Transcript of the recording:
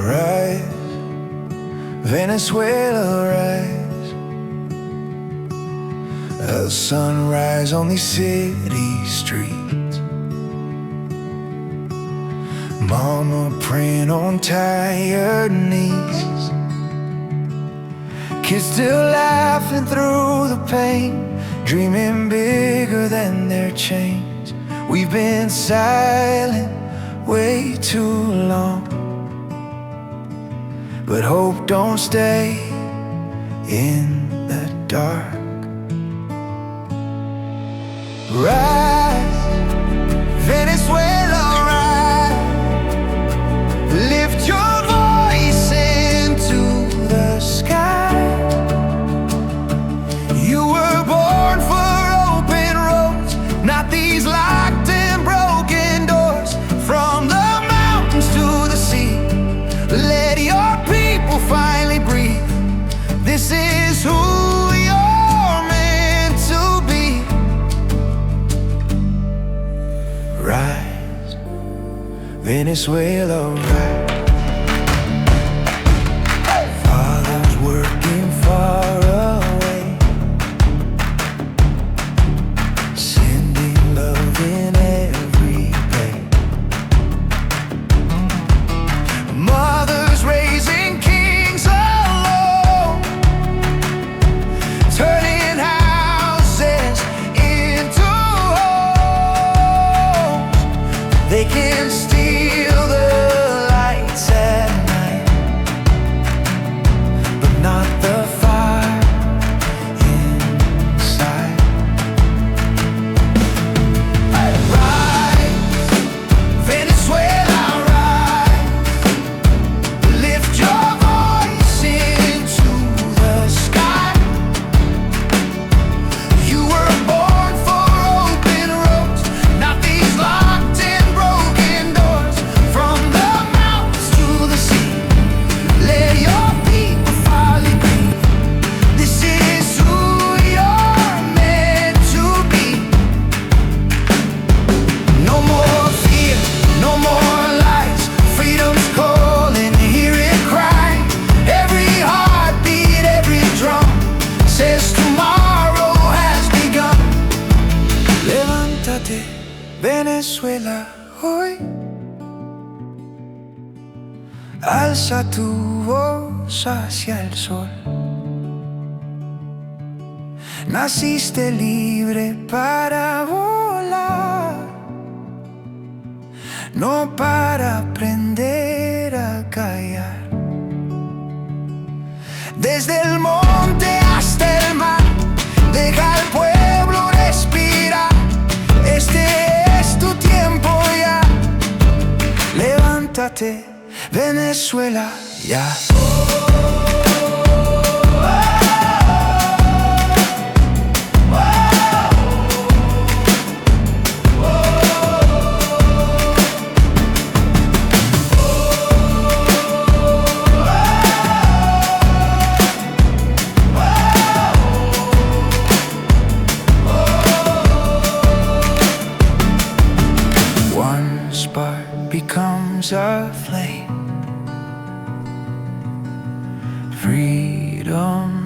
Rise, Venezuela, rise. A sunrise on these city streets. Mama praying on tired knees. Kids still laughing through the pain, dreaming bigger than their chains. We've been silent way too long, but hope don't stay in the dark. Rise, Venezuela, rise. Lift your voice into the sky. You were born for open roads, not these locked and broken doors. From the mountains to the sea, let your people finally breathe. This is who you're meant to be. Rise, Venezuela, rise. Fathers working far away, sending love in every way. Mothers raising kings alone, turning houses into homes. They can steal the lights at night, but not the fire inside. Rise, Venezuela, rise. Lift your voice into the sky. You were born for open roads, not these locked and broken doors. From the mountains to the sea, let your people finally breathe. This is who you're meant to be. No more fear, no more lies. Freedom's calling, hear it cry. Every heartbeat, every drum says tomorrow has begun. Levántate, Venezuela, hoy. Alza tu voz hacia el sol. Naciste libre para volar, no para aprender a callar. Desde el monte hasta el mar, deja al pueblo respirar. Este es tu tiempo ya. Levántate, Venezuela, ya. One spark becomes a flame. Freedom